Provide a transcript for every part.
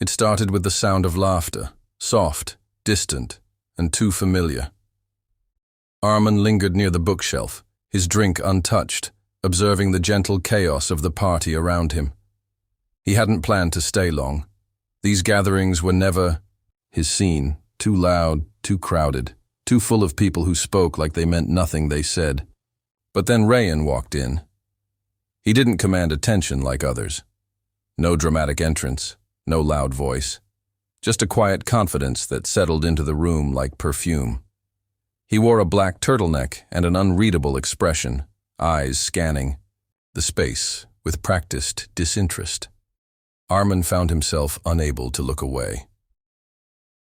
It started with the sound of laughter, soft, distant, and too familiar. Arman lingered near the bookshelf, his drink untouched, observing the gentle chaos of the party around him. He hadn't planned to stay long. These gatherings were never his scene, too loud, too crowded, too full of people who spoke like they meant nothing they said. But then Reyan walked in. He didn't command attention like others. No dramatic entrance, no loud voice. Just a quiet confidence that settled into the room like perfume. He wore a black turtleneck and an unreadable expression, eyes scanning the space with practiced disinterest. Arman found himself unable to look away.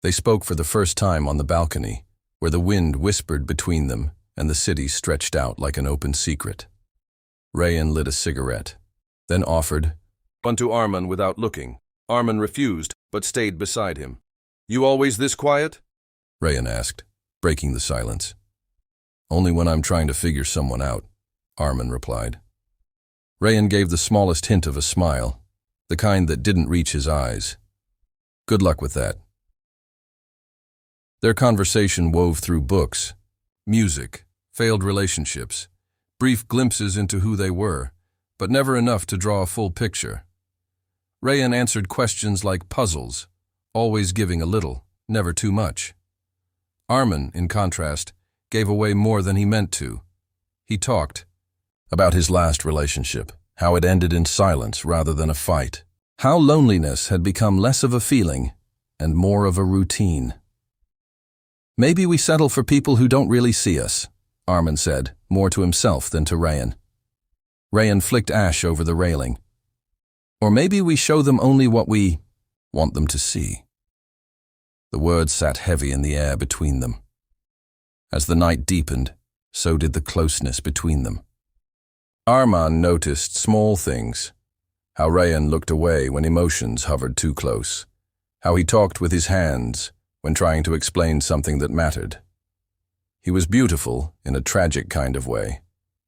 They spoke for the first time on the balcony, where the wind whispered between them and the city stretched out like an open secret. Reyan lit a cigarette, then offered one to Arman without looking. Arman refused, but stayed beside him. "You always this quiet?" Reyan asked, breaking the silence. "Only when I'm trying to figure someone out," Arman replied. Reyan gave the smallest hint of a smile, the kind that didn't reach his eyes. "Good luck with that." Their conversation wove through books, music, failed relationships, brief glimpses into who they were, but never enough to draw a full picture. Reyan answered questions like puzzles, always giving a little, never too much. Arman, in contrast, gave away more than he meant to. He talked about his last relationship, how it ended in silence rather than a fight, how loneliness had become less of a feeling and more of a routine. "Maybe we settle for people who don't really see us," Arman said, more to himself than to Reyan. Reyan flicked ash over the railing. "Or maybe we show them only what we want them to see." The words sat heavy in the air between them. As the night deepened, so did the closeness between them. Arman noticed small things, how Reyan looked away when emotions hovered too close, how he talked with his hands when trying to explain something that mattered. He was beautiful in a tragic kind of way,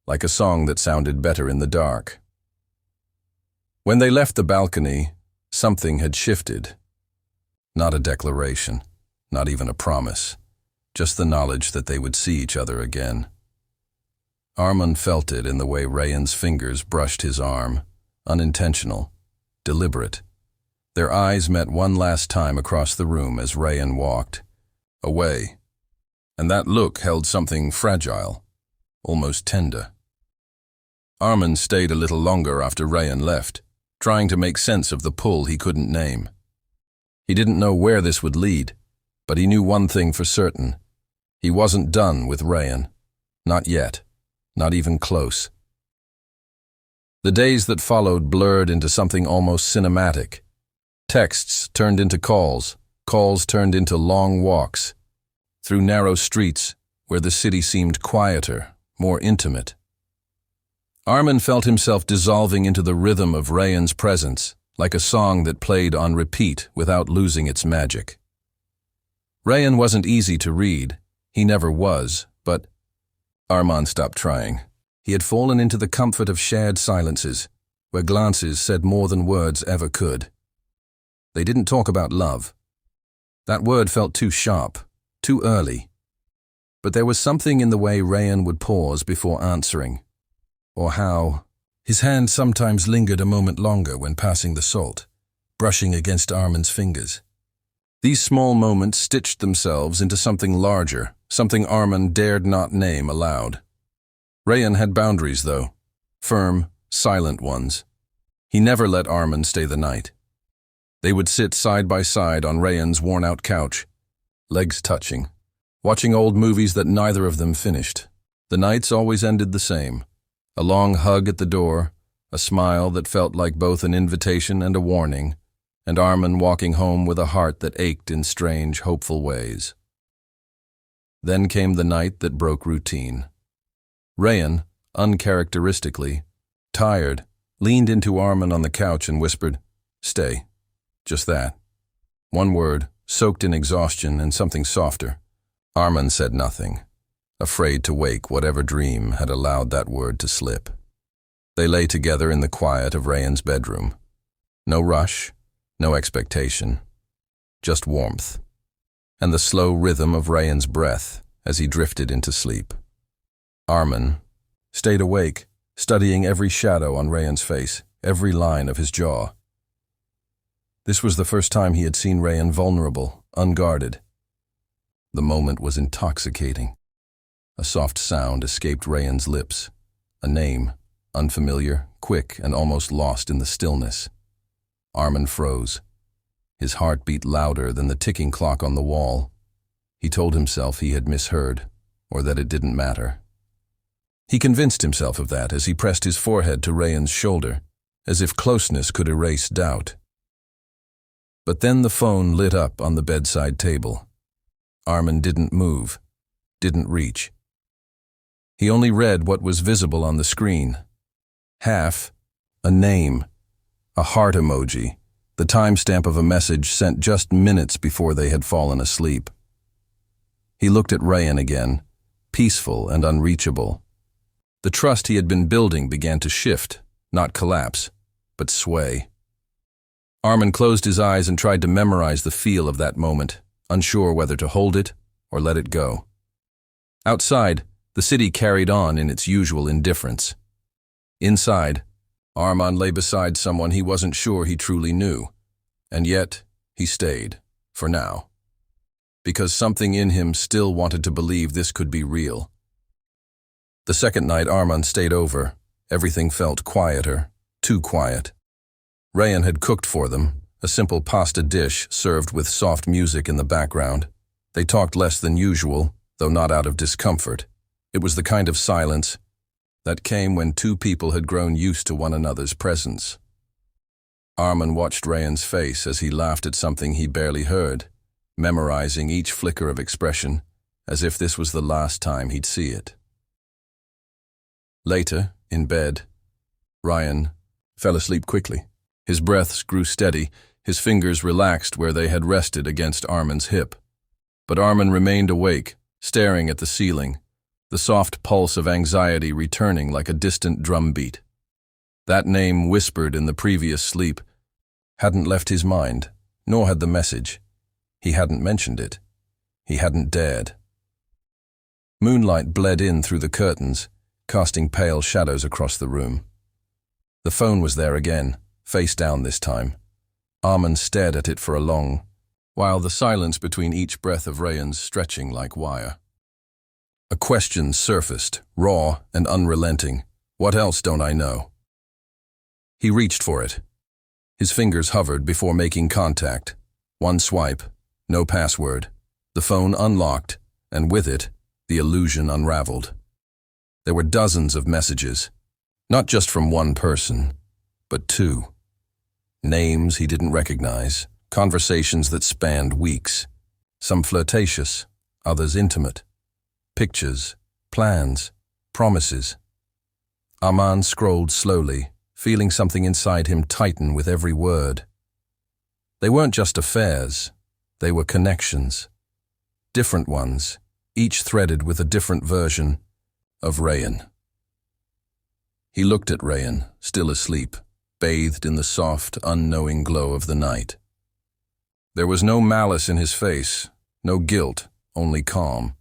like a song that sounded better in the dark. When they left the balcony, something had shifted. Not a declaration, not even a promise, just the knowledge that they would see each other again. Arman felt it in the way Reyan's fingers brushed his arm, unintentional, deliberate. Their eyes met one last time across the room as Reyan walked away, and that look held something fragile, almost tender. Arman stayed a little longer after Reyan left, trying to make sense of the pull he couldn't name. He didn't know where this would lead, but he knew one thing for certain. He wasn't done with Reyan. Not yet. Not even close. The days that followed blurred into something almost cinematic. Texts turned into calls, calls turned into long walks, through narrow streets where the city seemed quieter, more intimate. Arman felt himself dissolving into the rhythm of Reyan's presence, like a song that played on repeat without losing its magic. Reyan wasn't easy to read. He never was, but Arman stopped trying. He had fallen into the comfort of shared silences, where glances said more than words ever could. They didn't talk about love. That word felt too sharp, too early. But there was something in the way Reyan would pause before answering, or how his hand sometimes lingered a moment longer when passing the salt, brushing against Arman's fingers. These small moments stitched themselves into something larger, something Arman dared not name aloud. Reyan had boundaries, though, firm, silent ones. He never let Arman stay the night. They would sit side by side on Reyan's worn-out couch, legs touching, watching old movies that neither of them finished. The nights always ended the same. A long hug at the door, a smile that felt like both an invitation and a warning, and Arman walking home with a heart that ached in strange, hopeful ways. Then came the night that broke routine. Reyan, uncharacteristically, tired, leaned into Arman on the couch and whispered, "Stay." Just that. One word, soaked in exhaustion and something softer. Arman said nothing, afraid to wake whatever dream had allowed that word to slip. They lay together in the quiet of Reyan's bedroom. No rush, No expectation, just warmth, and the slow rhythm of Reyan's breath as he drifted into sleep. Arman stayed awake, studying every shadow on Reyan's face, every line of his jaw. This was the first time he had seen Reyan vulnerable, unguarded. The moment was intoxicating. A soft sound escaped Reyan's lips, a name, unfamiliar, quick, and almost lost in the stillness. Arman froze. His heart beat louder than the ticking clock on the wall. He told himself he had misheard, or that it didn't matter. He convinced himself of that as he pressed his forehead to Reyan's shoulder, as if closeness could erase doubt. But then the phone lit up on the bedside table. Arman didn't move, didn't reach. He only read what was visible on the screen. Half, a name, a heart emoji, the timestamp of a message sent just minutes before they had fallen asleep. He looked at Reyan again, peaceful and unreachable. The trust he had been building began to shift, not collapse, but sway. Arman closed his eyes and tried to memorize the feel of that moment, unsure whether to hold it or let it go. Outside, the city carried on in its usual indifference. Inside, Arman lay beside someone he wasn't sure he truly knew, and yet he stayed, for now, because something in him still wanted to believe this could be real. The second night Arman stayed over, everything felt quieter, too quiet. Reyan had cooked for them, a simple pasta dish served with soft music in the background. They talked less than usual, though not out of discomfort. It was the kind of silence that came when two people had grown used to one another's presence. Arman watched Reyan's face as he laughed at something he barely heard, memorizing each flicker of expression, as if this was the last time he'd see it. Later, in bed, Reyan fell asleep quickly. His breaths grew steady, his fingers relaxed where they had rested against Arman's hip. But Arman remained awake, staring at the ceiling, the soft pulse of anxiety returning like a distant drumbeat. That name, whispered in the previous sleep, hadn't left his mind, nor had the message. He hadn't mentioned it. He hadn't dared. Moonlight bled in through the curtains, casting pale shadows across the room. The phone was there again, face down this time. Arman stared at it for a long, while the silence between each breath of Reyan's stretching like wire. A question surfaced, raw and unrelenting. What else don't I know? He reached for it. His fingers hovered before making contact. One swipe, no password. The phone unlocked, and with it, the illusion unraveled. There were dozens of messages, not just from one person, but two. Names he didn't recognize, conversations that spanned weeks, some flirtatious, others intimate. Pictures, plans, promises. Arman scrolled slowly, feeling something inside him tighten with every word. They weren't just affairs, they were connections. Different ones, each threaded with a different version of Reyan. He looked at Reyan, still asleep, bathed in the soft, unknowing glow of the night. There was no malice in his face, no guilt, only calm.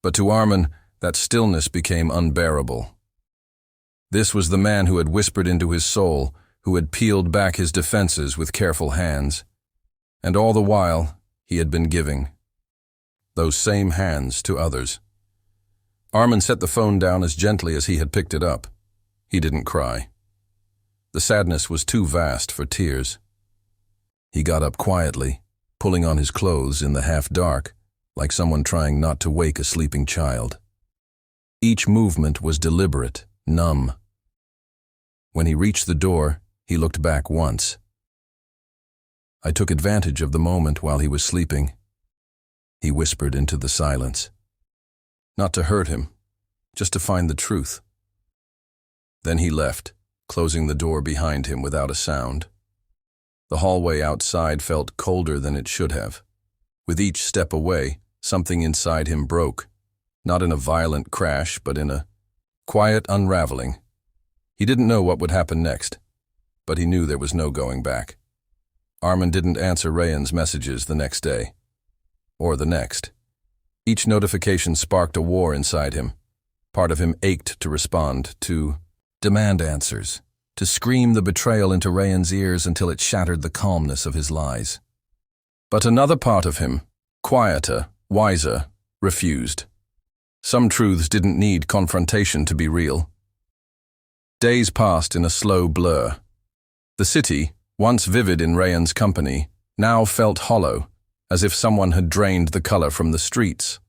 But to Arman, that stillness became unbearable. This was the man who had whispered into his soul, who had peeled back his defenses with careful hands. And all the while, he had been giving those same hands to others. Arman set the phone down as gently as he had picked it up. He didn't cry. The sadness was too vast for tears. He got up quietly, pulling on his clothes in the half-dark, like someone trying not to wake a sleeping child. Each movement was deliberate, numb. When he reached the door, he looked back once. I took advantage of the moment while he was sleeping. He whispered into the silence. Not to hurt him, just to find the truth. Then he left, closing the door behind him without a sound. The hallway outside felt colder than it should have. With each step away, something inside him broke, not in a violent crash, but in a quiet unraveling. He didn't know what would happen next, but he knew there was no going back. Arman didn't answer Reyan's messages the next day. Or the next. Each notification sparked a war inside him. Part of him ached to respond, to demand answers, to scream the betrayal into Reyan's ears until it shattered the calmness of his lies. But another part of him, quieter, wiser, refused. Some truths didn't need confrontation to be real. Days passed in a slow blur. The city, once vivid in Reyan's company, now felt hollow, as if someone had drained the color from the streets.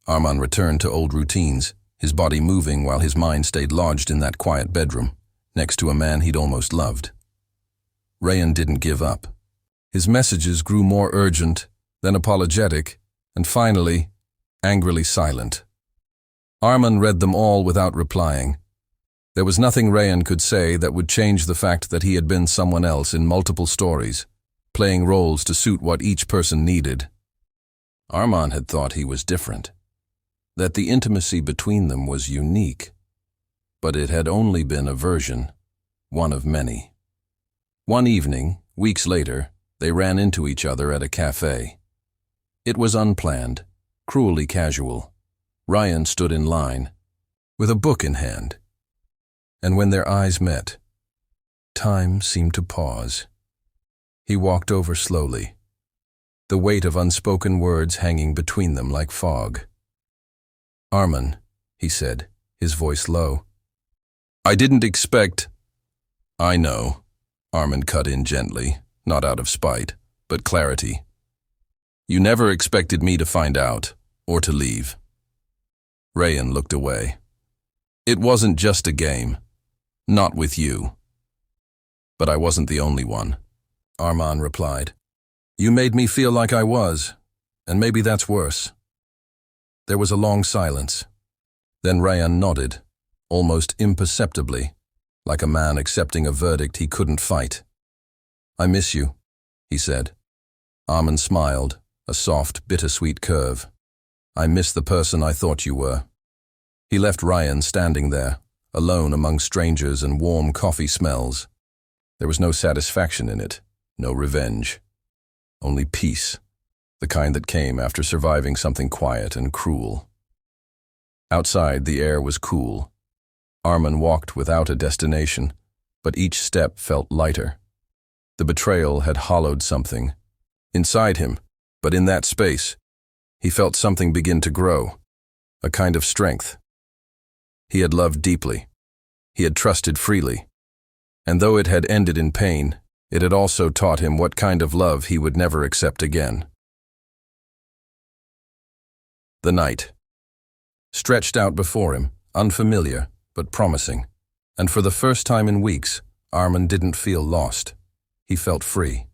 Arman returned to old routines, his body moving while his mind stayed lodged in that quiet bedroom, next to a man he'd almost loved. Reyan didn't give up. His messages grew more urgent, then apologetic, and finally, angrily silent. Arman read them all without replying. There was nothing Reyan could say that would change the fact that he had been someone else in multiple stories, playing roles to suit what each person needed. Arman had thought he was different, that the intimacy between them was unique, but it had only been a version, one of many. One evening, weeks later, they ran into each other at a cafe. It was unplanned, cruelly casual. Reyan stood in line, with a book in hand. And when their eyes met, time seemed to pause. He walked over slowly, the weight of unspoken words hanging between them like fog. "Arman," he said, his voice low. "I didn't expect—" "I know," Arman cut in gently, not out of spite, but clarity. "You never expected me to find out, or to leave." Reyan looked away. "It wasn't just a game. Not with you." "But I wasn't the only one," Arman replied. "You made me feel like I was, and maybe that's worse." There was a long silence. Then Reyan nodded, almost imperceptibly, like a man accepting a verdict he couldn't fight. "I miss you," he said. Arman smiled, a soft, bittersweet curve. "I miss the person I thought you were." He left Reyan standing there, alone among strangers and warm coffee smells. There was no satisfaction in it, no revenge. Only peace, the kind that came after surviving something quiet and cruel. Outside, the air was cool. Arman walked without a destination, but each step felt lighter. The betrayal had hollowed something. Inside him, but in that space, he felt something begin to grow, a kind of strength. He had loved deeply. He had trusted freely. And though it had ended in pain, it had also taught him what kind of love he would never accept again. The night stretched out before him, unfamiliar but promising. And for the first time in weeks, Arman didn't feel lost. He felt free.